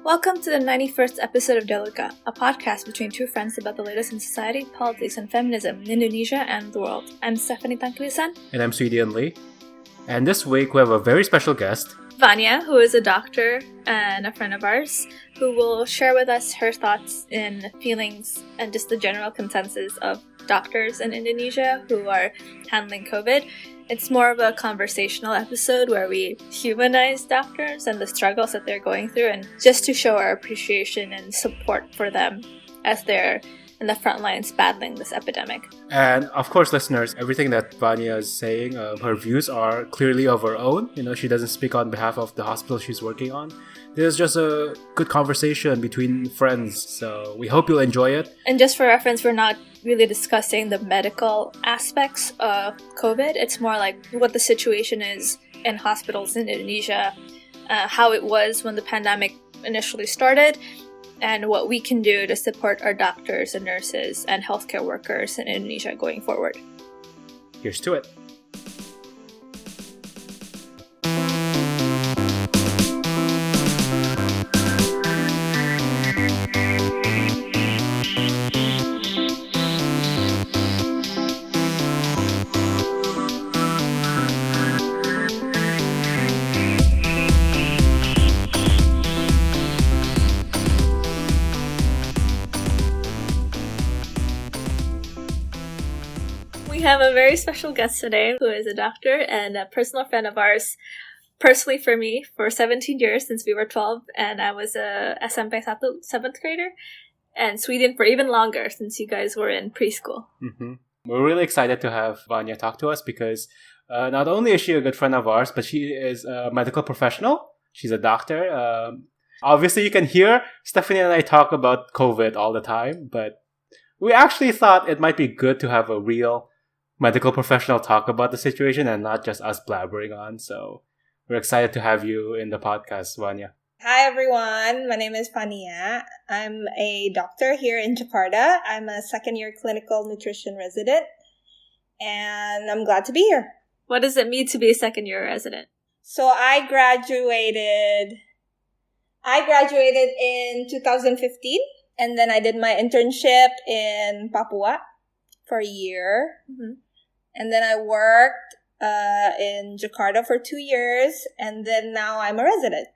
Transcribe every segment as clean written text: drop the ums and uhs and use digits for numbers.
Welcome to the 91st episode of Dialogika, a podcast between two friends about the latest in society, politics, and feminism in Indonesia and the world. I'm Stephanie Tangkilisan. And I'm Suidian Lee. And this week we have a very special guest, Vania, who is a doctor and a friend of ours, who will share with us her thoughts and feelings and just the general consensus of doctors in Indonesia who are handling COVID. It's more of a conversational episode where we humanize doctors and the struggles that they're going through, and just to show our appreciation and support for them as they're in the front lines battling this epidemic. And of course, listeners, everything that Vania is saying, her views are clearly of her own. She doesn't speak on behalf of the hospital she's working on. This is just a good conversation between friends, so we hope you'll enjoy it. And just for reference, we're not really discussing the medical aspects of COVID. It's more like what the situation is in hospitals in Indonesia, how it was when the pandemic initially started, and what we can do to support our doctors and nurses and healthcare workers in Indonesia going forward. Here's to it. We have a very special guest today who is a doctor and a personal friend of ours. Personally for me, for 17 years since we were 12, and I was a SMP 7th grader, and Sweden for even longer since you guys were in preschool. Mm-hmm. We're really excited to have Vania talk to us because not only is she a good friend of ours, but she is a medical professional. She's a doctor. Obviously, you can hear Stephanie and I talk about COVID all the time, but we actually thought it might be good to have a real medical professional talk about the situation and not just us blabbering on. So we're excited to have you in the podcast, Vania. Hi everyone, my name is Vania. I'm a doctor here in Jakarta. I'm a second-year clinical nutrition resident, and I'm glad to be here. What does it mean to be a second-year resident? So I graduated in 2015, and then I did my internship in Papua for a year. Mm-hmm. And then I worked in Jakarta for 2 years, and then now I'm a resident.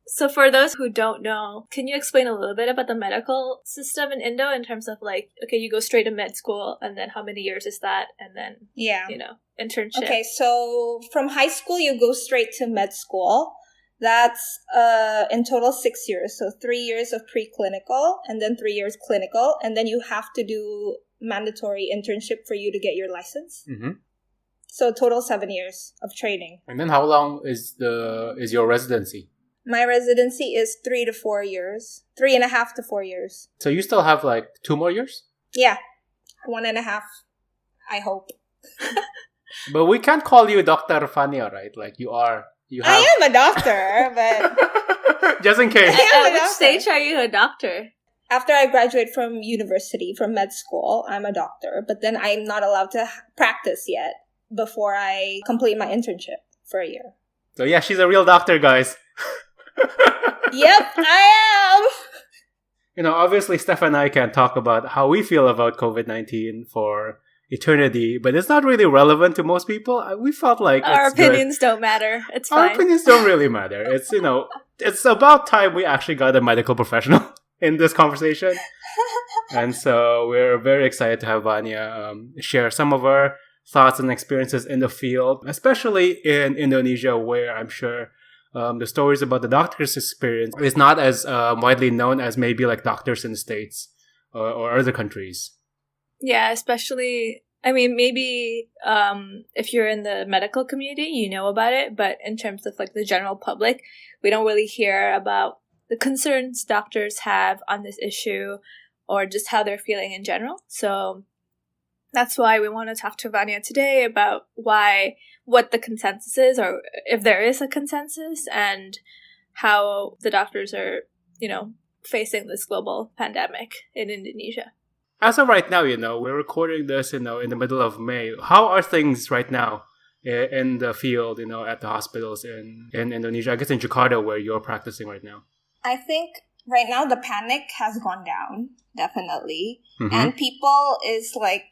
So for those who don't know, can you explain a little bit about the medical system in Indo in terms of okay, you go straight to med school, and then how many years is that? And then, internship. Okay, so from high school, you go straight to med school. That's in total 6 years. So 3 years of preclinical, and then 3 years clinical, and then you have to do mandatory internship for you to get your license. Mm-hmm. So total 7 years of training. And then how long is your residency? My residency is 3 to 4 years. 3.5 to 4 years. So you still have 2 more years? Yeah. 1.5, I hope. But we can't call you Dr. Vania, right? I am a doctor, but... Just in case. At which stage are you a doctor? After I graduate from university, from med school, I'm a doctor. But then I'm not allowed to practice yet before I complete my internship for a year. So yeah, she's a real doctor, guys. Yep, I am! Obviously, Steph and I can talk about how we feel about COVID-19 for eternity, but it's not really relevant to most people. We felt like our opinions don't matter. It's fine. Our opinions don't really matter. It's, it's about time we actually got a medical professional in this conversation. And so we're very excited to have Vania share some of our thoughts and experiences in the field, especially in Indonesia, where I'm sure the stories about the doctor's experience is not as widely known as maybe doctors in the States or other countries. Yeah, especially, maybe if you're in the medical community, you know about it, but in terms of the general public, we don't really hear about the concerns doctors have on this issue or just how they're feeling in general. So that's why we want to talk to Vania today about what the consensus is, or if there is a consensus, and how the doctors are, facing this global pandemic in Indonesia. As of right now, we're recording this, in the middle of May. How are things right now in the field, at the hospitals in Indonesia? I guess in Jakarta, where you're practicing right now. I think right now the panic has gone down, definitely. Mm-hmm. And people is like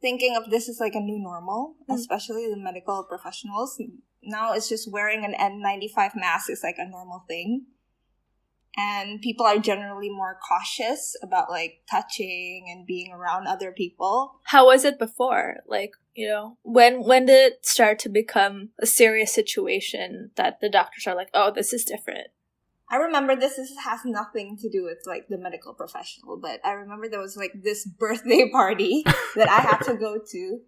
thinking of this as like a new normal, especially the medical professionals. Now it's just wearing an N95 mask is like a normal thing. And people are generally more cautious about like touching and being around other people. How was it before? Like, you know, when did it start to become a serious situation that the doctors are like, oh, this is different? I remember this has nothing to do with like the medical professional, but I remember there was like this birthday party that I had to go to.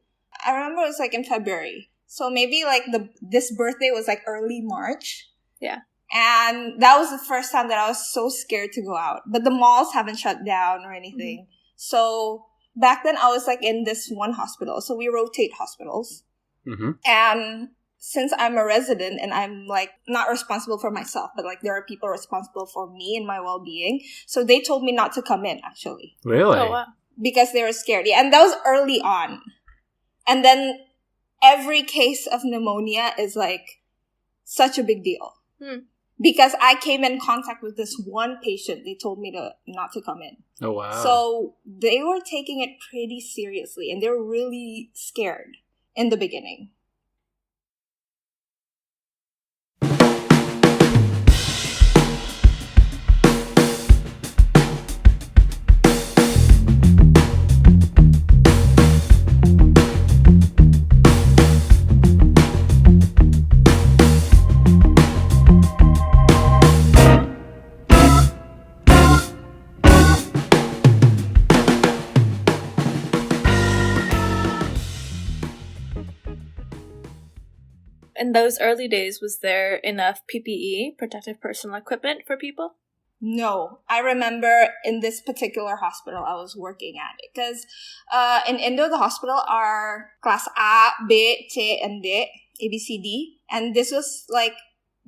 I remember it was like in February. So maybe like this birthday was like early March. Yeah. And that was the first time that I was so scared to go out. But the malls haven't shut down or anything. Mm-hmm. So back then I was like in this one hospital. So we rotate hospitals. Mm-hmm. And since I'm a resident and I'm like not responsible for myself, but like there are people responsible for me and my well-being. So they told me not to come in actually. Really? Oh, wow. Because they were scared. Yeah, and that was early on. And then every case of pneumonia is like such a big deal. Because I came in contact with this one patient, they told me not to come in. Oh, wow. So they were taking it pretty seriously and they were really scared in the beginning. In those early days, was there enough PPE, protective personal equipment, for people? No. I remember in this particular hospital I was working at, because in Indo, the hospital are class A, B, C, and D, A, B, C, D. And this was like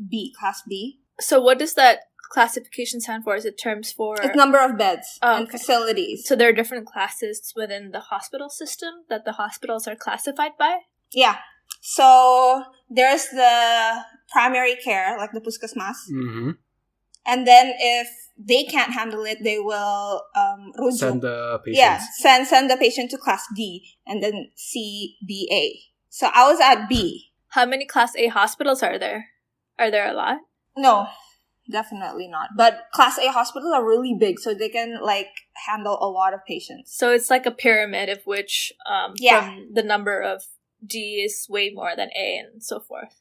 B, class B. So what does that classification stand for? Is it terms for... It's number of beds and okay. facilities. So there are different classes within the hospital system that the hospitals are classified by? Yeah. So there's the primary care, like the puskesmas. Mm-hmm. And then if they can't handle it, they will rujuk. Send the patient. Yeah, send the patient to class D and then C, B, A. So I was at B. How many class A hospitals are there? Are there a lot? No, definitely not. But class A hospitals are really big, so they can like handle a lot of patients. So it's like a pyramid of which from the number of D is way more than A and so forth.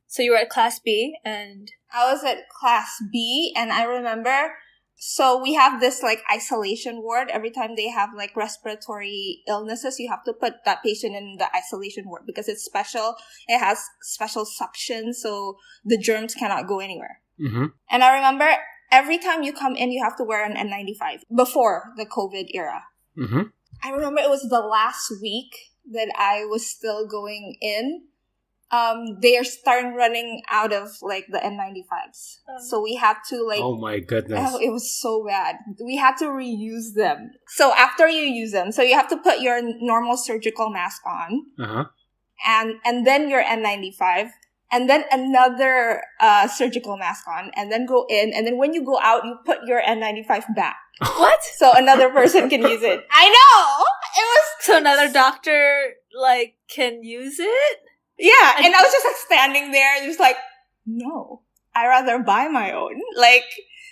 So you were at class B and... I was at class B and I remember, so we have this like isolation ward. Every time they have like respiratory illnesses, you have to put that patient in the isolation ward because it's special. It has special suction, so the germs cannot go anywhere. Mm-hmm. And I remember every time you come in, you have to wear an N95 before the COVID era. Mm-hmm. I remember it was the last week that I was still going in. They are starting running out of like the N95s. So we had to like... Oh my goodness. Oh, it was so bad. We had to reuse them. So after you use them, so you have to put your normal surgical mask on. Uh-huh. And then your N95. And then another surgical mask on. And then go in. And then when you go out, you put your N95 back. What? So another person can use it. I know! It was... So another doctor, like, can use it? Yeah, and I was just like standing there, just like, no, I rather buy my own. Like,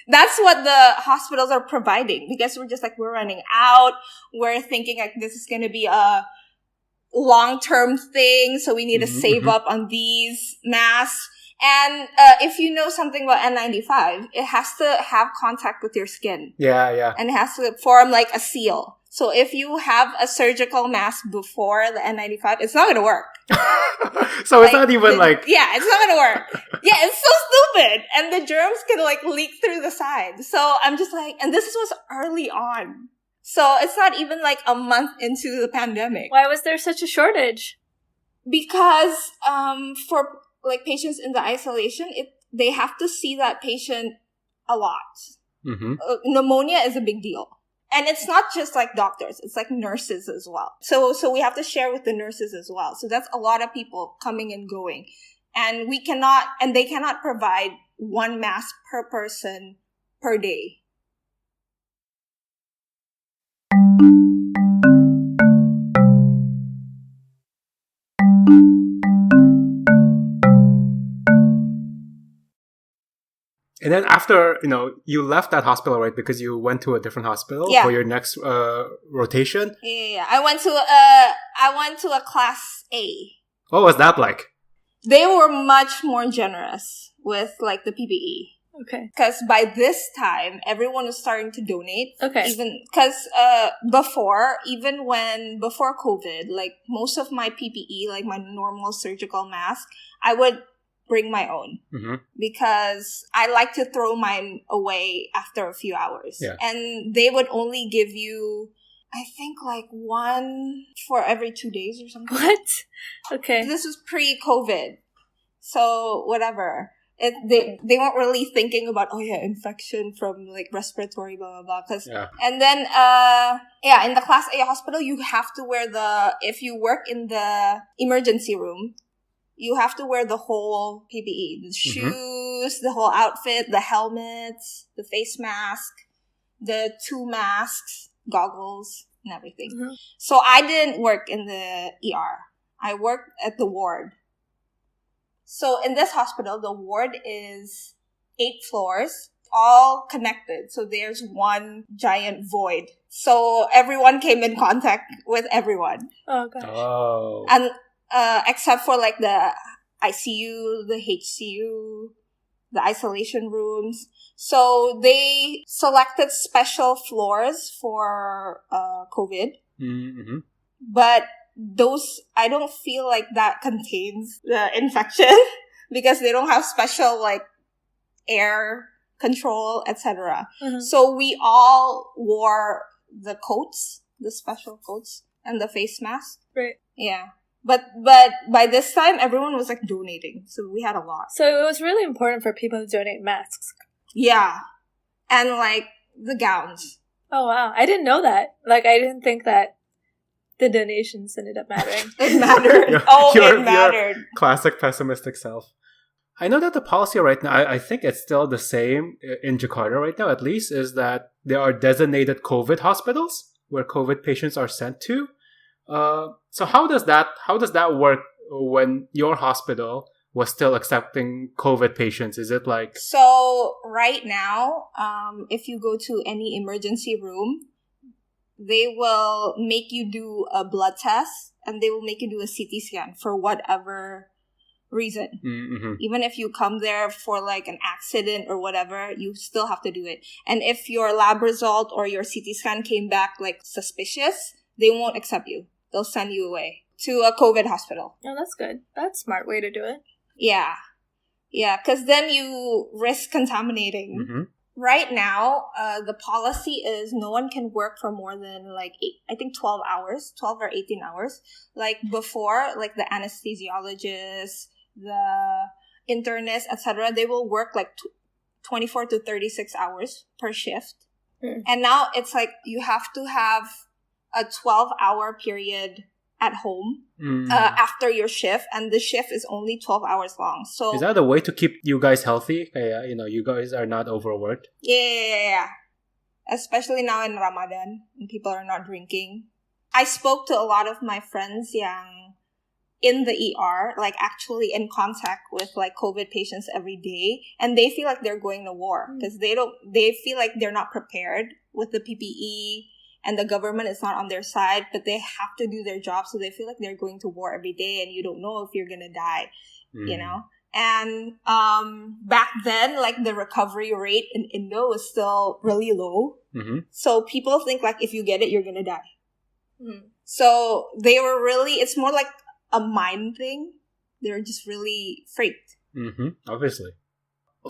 that's what the hospitals are providing because we're running out. We're thinking like this is going to be a long-term thing, so we need to save up on these masks. And if you know something about N95, it has to have contact with your skin. Yeah. And it has to form like a seal. So if you have a surgical mask before the N95, it's not going to work. So it's not even like... Yeah, it's not going to work. Yeah, it's so stupid. And the germs can like leak through the side. So I'm just like, and this was early on. So it's not even like a month into the pandemic. Why was there such a shortage? Because for like patients in the isolation, they have to see that patient a lot. Mm-hmm. Pneumonia is a big deal. And it's not just like doctors, it's like nurses as well. So we have to share with the nurses as well. So that's a lot of people coming and going. And they cannot provide one mask per person per day. And then after, you left that hospital, right? Because you went to a different hospital Yeah. for your next rotation. Yeah. I went to a class A. What was that like? They were much more generous with like the PPE. Okay. Because by this time, everyone was starting to donate. Okay. Even because before COVID, like most of my PPE, like my normal surgical mask, I would bring my own because I like to throw mine away after a few hours. Yeah. And they would only give you, I think, like one for every 2 days or something. What? Okay. This was pre-COVID. So whatever. They weren't really thinking about, infection from like respiratory, blah, blah, blah. And then, in the Class A hospital, you have to wear if you work in the emergency room, you have to wear the whole PPE, the shoes, the whole outfit, the helmets, the face mask, the 2 masks, goggles, and everything. Mm-hmm. So I didn't work in the ER. I worked at the ward. So in this hospital, the ward is 8 floors, all connected. So there's one giant void. So everyone came in contact with everyone. Oh, gosh. Oh. And except for like the ICU, the HCU, the isolation rooms. So they selected special floors for COVID. Mm-hmm. But those, I don't feel like that contains the infection because they don't have special like air control, etc. Mm-hmm. So we all wore the coats, the special coats, and the face mask. Right. Yeah. But by this time, everyone was like donating. So we had a lot. So it was really important for people to donate masks. Yeah. And like the gowns. Oh, wow. I didn't know that. Like, I didn't think that the donations ended up mattering. It mattered. It mattered. Your classic pessimistic self. I know that the policy right now, I think it's still the same in Jakarta right now, at least, is that there are designated COVID hospitals where COVID patients are sent to. So how does that work when your hospital was still accepting COVID patients? Is it like... So right now, if you go to any emergency room, they will make you do a blood test and they will make you do a CT scan for whatever reason. Mm-hmm. Even if you come there for like an accident or whatever, you still have to do it. And if your lab result or your CT scan came back like suspicious, they won't accept you. They'll send you away to a COVID hospital. Oh, that's good. That's a smart way to do it. Yeah. Yeah, because then you risk contaminating. Mm-hmm. Right now, the policy is no one can work for more than like 12 hours, 12 or 18 hours. Like before, like the anesthesiologists, the internists, etc., they will work like 24 to 36 hours per shift. Mm. And now it's like you have to have a 12-hour period at home after your shift, and the shift is only 12 hours long. So is that a way to keep you guys healthy? You guys are not overworked? Yeah. Especially now in Ramadan, when people are not drinking. I spoke to a lot of my friends yang in the ER, like actually in contact with like COVID patients every day, and they feel like they're going to war because they feel like they're not prepared with the PPE. And the government is not on their side, but they have to do their job. So they feel like they're going to war every day and you don't know if you're going to die, you know? And back then, like the recovery rate in Indo was still really low. Mm-hmm. So people think like if you get it, you're going to die. Mm-hmm. So they were really, it's more like a mind thing. They're just really freaked. Mm-hmm. Obviously.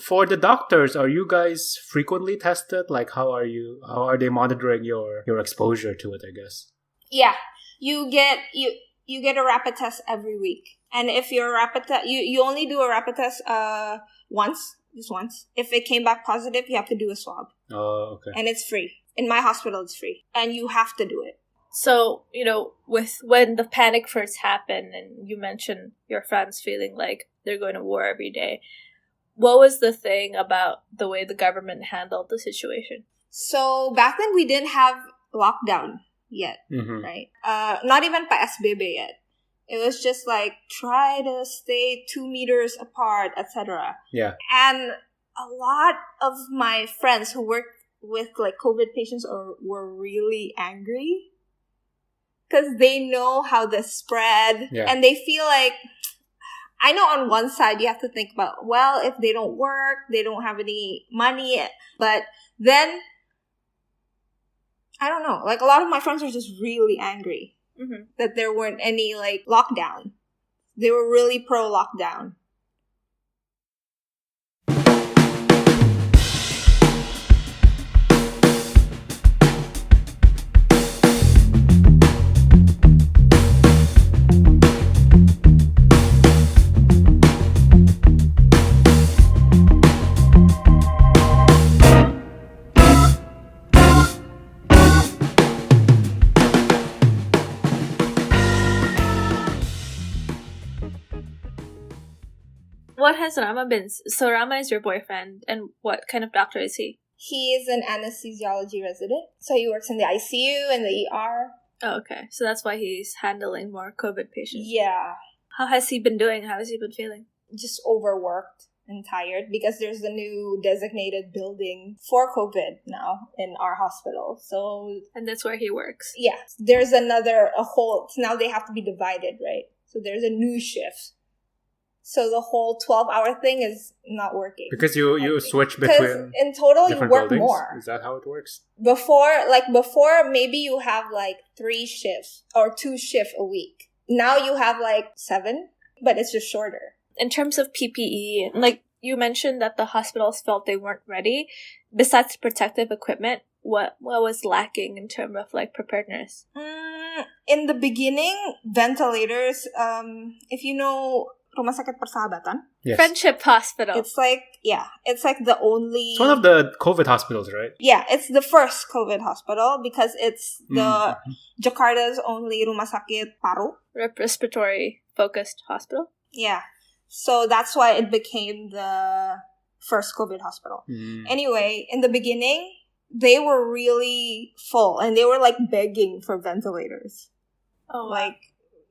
For the doctors, are you guys frequently tested? Like, how are they monitoring your exposure to it, I guess? Yeah. You get a rapid test every week. And if your rapid test, you only do a rapid test just once. If it came back positive, you have to do a swab. Oh, okay. And it's free. In my hospital, it's free. And you have to do it. So, with when the panic first happened and you mentioned your friends feeling like they're going to war every day, What was the thing about the way the government handled the situation? So back then we didn't have lockdown yet, right? Not even PSBB yet. It was just like, try to stay 2 meters apart, etc. Yeah. And a lot of my friends who worked with like COVID patients were really angry because they know how this spread, and they feel like, I know on one side you have to think about, well, if they don't work, they don't have any money, but then I don't know, like a lot of my friends are just really angry that there weren't any like lockdown. They were really pro lockdown. What has Rama been? So Rama is your boyfriend, and what kind of doctor is he? He is an anesthesiology resident. So he works in the ICU and the ER. Oh, okay. So that's why he's handling more COVID patients. Yeah. How has he been doing? How has he been feeling? Just overworked and tired because there's a new designated building for COVID now in our hospital. So, and that's where he works. Yeah. There's a whole, now they have to be divided, right? So there's a new shift. So the whole 12-hour thing is not working. Because you switch between in total you work buildings? more. Is that how it works? Before maybe you have like 3 shifts or 2 shifts a week. Now you have like 7, but it's just shorter. In terms of PPE, like you mentioned that the hospitals felt they weren't ready. Besides protective equipment, what was lacking in terms of like preparedness? In the beginning, ventilators, if you know Rumah Sakit Persahabatan. Yes. Friendship Hospital. It's like the only... It's one of the COVID hospitals, right? Yeah, it's the first COVID hospital because it's the Jakarta's only Rumah Sakit Paru. Respiratory focused hospital? Yeah. So that's why it became the first COVID hospital. Anyway, in the beginning, they were really full and they were like begging for ventilators. Oh, like...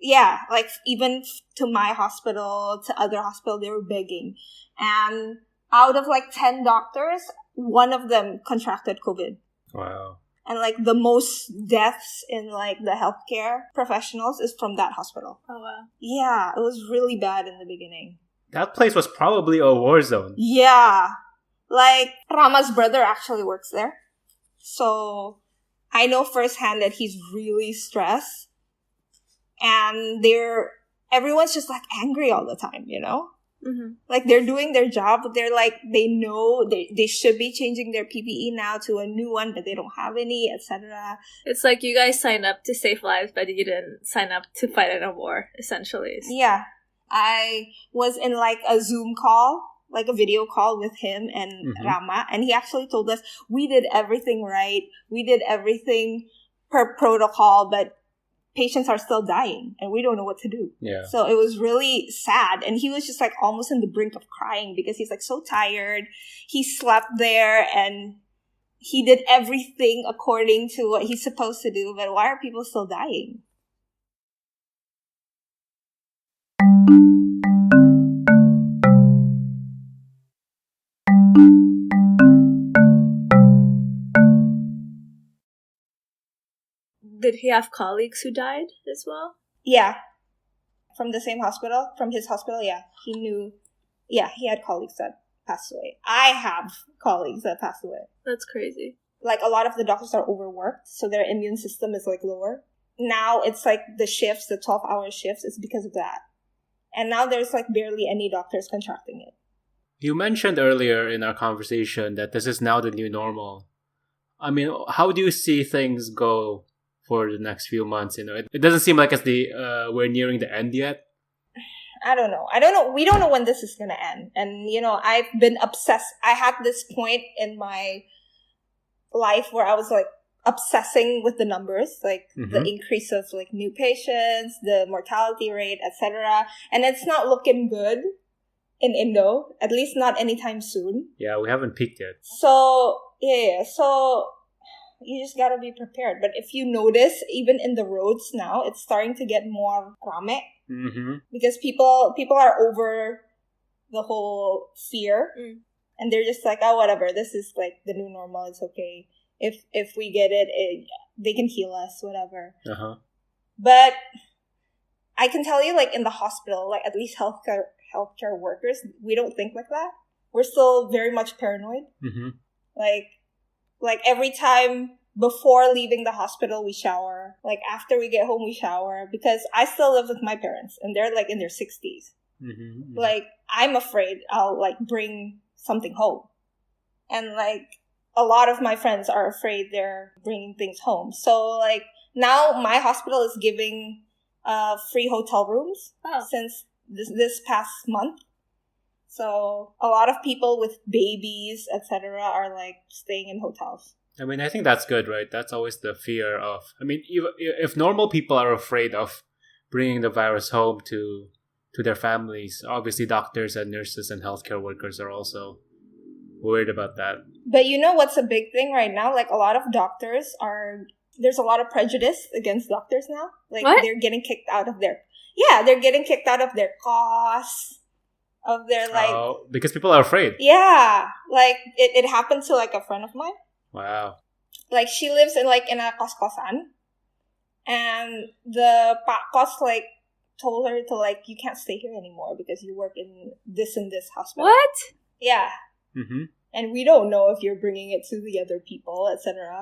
Yeah, like even to my hospital, to other hospitals, they were begging. And out of like 10 doctors, 1 of them contracted COVID. Wow. And like the most deaths in like the healthcare professionals is from that hospital. Oh, wow. Yeah, it was really bad in the beginning. That place was probably a war zone. Yeah. Like Rama's brother actually works there. So I know firsthand that he's really stressed. And everyone's just like angry all the time, you know? Like they're doing their job, but they're like, they know they should be changing their PPE now to a new one, but they don't have any, etc. It's like you guys signed up to save lives, but you didn't sign up to fight in a war, essentially. Yeah. I was in like a Zoom call, like a video call with him and Rama, and he actually told us, we did everything right. We did everything per protocol, but patients are still dying and we don't know what to do. Yeah. So it was really sad. And he was just like almost on the brink of crying because he's like so tired. He slept there and he did everything according to what he's supposed to do. But why are people still dying? Did he have colleagues who died as well? Yeah. From the same hospital? From his hospital, yeah. He knew. Yeah, he had colleagues that passed away. I have colleagues that passed away. That's crazy. Like, a lot of the doctors are overworked, so their immune system is, like, lower. Now, it's like the shifts, the 12-hour shifts, is because of that. And now there's, like, barely any doctors contracting it. You mentioned earlier in our conversation that this is now the new normal. I mean, how do you see things go for the next few months? You know, it doesn't seem like we're nearing the end yet. I don't know. We don't know when this is gonna end. And, you know, I've been obsessed. I had this point in my life where I was, like, obsessing with the numbers, like the increase of, like, new patients, the mortality rate, etc. And it's not looking good. in Indo, at least not anytime soon. Yeah, we haven't peaked yet. So, yeah. So, you just gotta be prepared. But if you notice, even in the roads now, it's starting to get more rame. Mm-hmm. Because people are over the whole fear. And they're just like, oh, whatever. This is like the new normal. It's okay. If we get it, they can heal us, whatever. Uh-huh. But I can tell you, like, in the hospital, like, at least healthcare workers, we don't think like that. We're still very much paranoid. Mm-hmm. Like every time before leaving the hospital, we shower. Like, after we get home, we shower. Because I still live with my parents, and they're, like, in their 60s. Mm-hmm. Like, I'm afraid I'll, like, bring something home. And, like, a lot of my friends are afraid they're bringing things home. So, like, now my hospital is giving free hotel rooms since this past month. So a lot of people with babies, etc., are like staying in hotels. I mean, I think that's good, right? That's always the fear of. I mean, if normal people are afraid of bringing the virus home to their families, obviously doctors and nurses and healthcare workers are also worried about that. But you know what's a big thing right now? Like, a lot of doctors there's a lot of prejudice against doctors now. Like, what? They're getting kicked out of they're getting kicked out of their cause. Of their, like... because people are afraid. Yeah. Like, it happened to, like, a friend of mine. Wow. Like, she lives in a kos-kosan. And the kos, like, told her to, like, you can't stay here anymore because you work in this and this hospital. What? Yeah. Mm-hmm. And we don't know if you're bringing it to the other people, etc.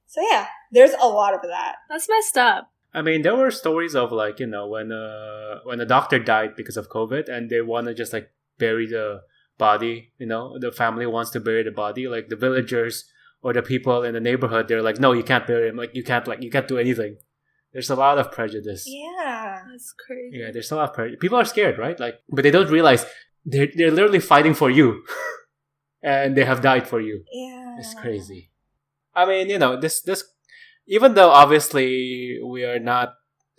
So, yeah. There's a lot of that. That's messed up. I mean, there were stories of, like, when a doctor died because of COVID and they want to just, like, bury the body, the family wants to bury the body, like the villagers or the people in the neighborhood, they're like, no, you can't bury him, like, you can't do anything. There's a lot of prejudice. Yeah. That's crazy. Yeah, there's a lot of prejudice. People are scared, right? Like, but they don't realize they're literally fighting for you and they have died for you. Yeah. It's crazy. I mean, this even though obviously we are not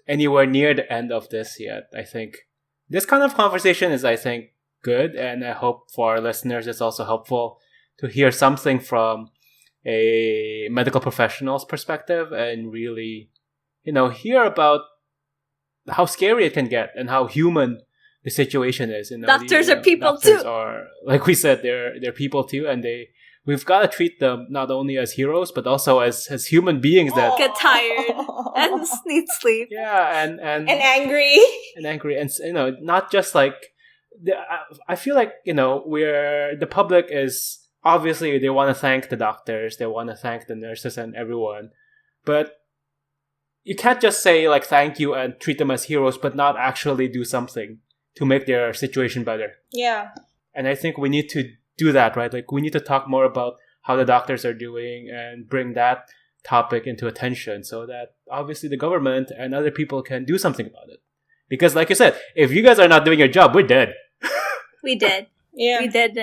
anywhere near the end of this yet, I think this kind of conversation is, I think, good. And I hope for our listeners it's also helpful to hear something from a medical professional's perspective and really, hear about how scary it can get and how human the situation is. Doctors are people too. Are, like we said, they're people too, and we've got to treat them not only as heroes, but also as human beings that get tired and need sleep. Yeah, and angry. And angry. And, not just like... I feel like, where the public is... Obviously, they want to thank the doctors. They want to thank the nurses and everyone. But you can't just say, like, thank you and treat them as heroes, but not actually do something to make their situation better. Yeah. And I think we need to do that, right? Like, we need to talk more about how the doctors are doing and bring that topic into attention so that obviously the government and other people can do something about it. Because like you said, if you guys are not doing your job, we're dead. We did. Yeah. We did.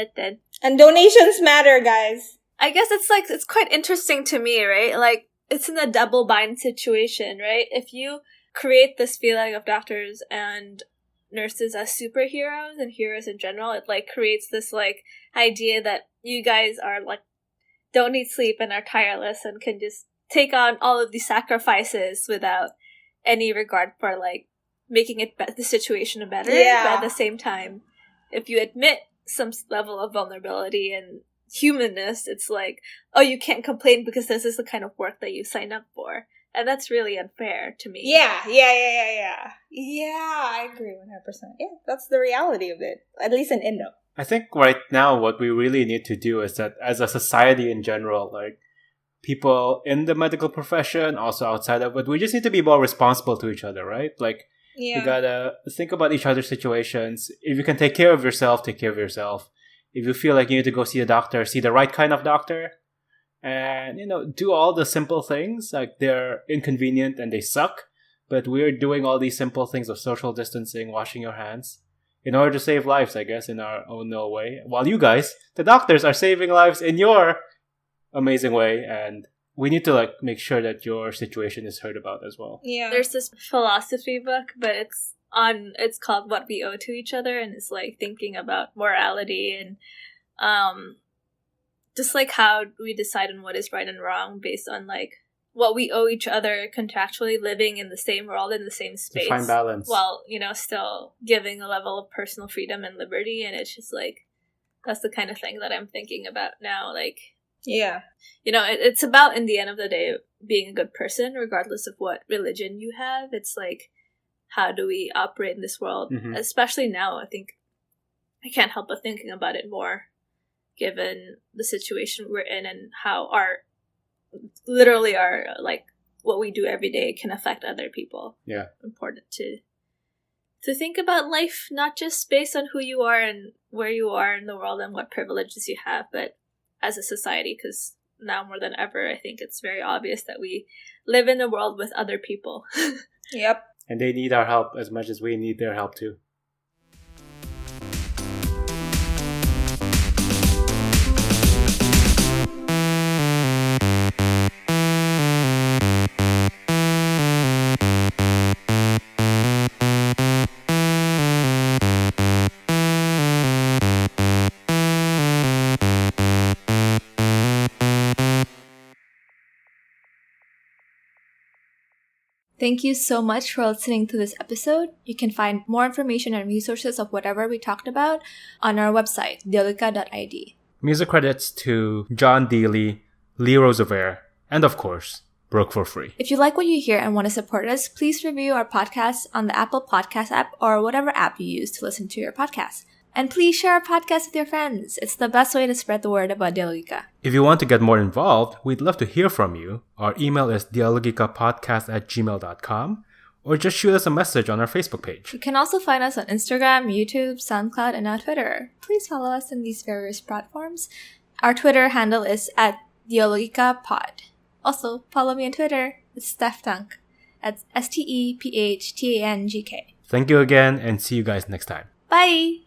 And donations matter, guys. I guess it's quite interesting to me, right? Like, it's in a double bind situation, right? If you create this feeling of doctors and nurses as superheroes and heroes in general, it like creates this like idea that you guys are like don't need sleep and are tireless and can just take on all of these sacrifices without any regard for like making the situation better. Yeah. But at the same time, if you admit some level of vulnerability and humanness, it's like, oh, you can't complain because this is the kind of work that you signed up for. And that's really unfair to me. Yeah, I agree 100%. Yeah, that's the reality of it, at least in Indo. I think right now what we really need to do is that as a society in general, like people in the medical profession, also outside of it, we just need to be more responsible to each other, right? Like, you gotta think about each other's situations. If you can take care of yourself, take care of yourself. If you feel like you need to go see a doctor, see the right kind of doctor. And, do all the simple things. Like, they're inconvenient and they suck. But we're doing all these simple things of social distancing, washing your hands, in order to save lives, I guess, in our own no way. While you guys, the doctors, are saving lives in your amazing way. And we need to, like, make sure that your situation is heard about as well. Yeah. There's this philosophy book, but it's it's called What We Owe to Each Other, and it's like thinking about morality and just like how we decide on what is right and wrong based on like what we owe each other contractually, living in the same world, in the same space. To find balance. While, still giving a level of personal freedom and liberty. And it's just like, that's the kind of thing that I'm thinking about now. Like, yeah. It's about, in the end of the day, being a good person, regardless of what religion you have. It's like, how do we operate in this world? Mm-hmm. Especially now, I think I can't help but thinking about it more, given the situation we're in and how literally our like what we do every day can affect other people. Yeah. Important to think about life not just based on who you are and where you are in the world and what privileges you have, but as a society, because now more than ever, I think it's very obvious that we live in a world with other people. Yep. And they need our help as much as we need their help too. Thank you so much for listening to this episode. You can find more information and resources of whatever we talked about on our website, dialogika.id. Music credits to John Dealey, Lee Roosevelt, and of course, Broke for Free. If you like what you hear and want to support us, please review our podcast on the Apple Podcast app or whatever app you use to listen to your podcast. And please share our podcast with your friends. It's the best way to spread the word about Dialogika. If you want to get more involved, we'd love to hear from you. Our email is dialogikapodcast@gmail.com, or just shoot us a message on our Facebook page. You can also find us on Instagram, YouTube, SoundCloud, and now Twitter. Please follow us on these various platforms. Our Twitter handle is @dialogikapod. Also, follow me on Twitter. It's Steftangk. That's STEPHTANGK. Thank you again, and see you guys next time. Bye!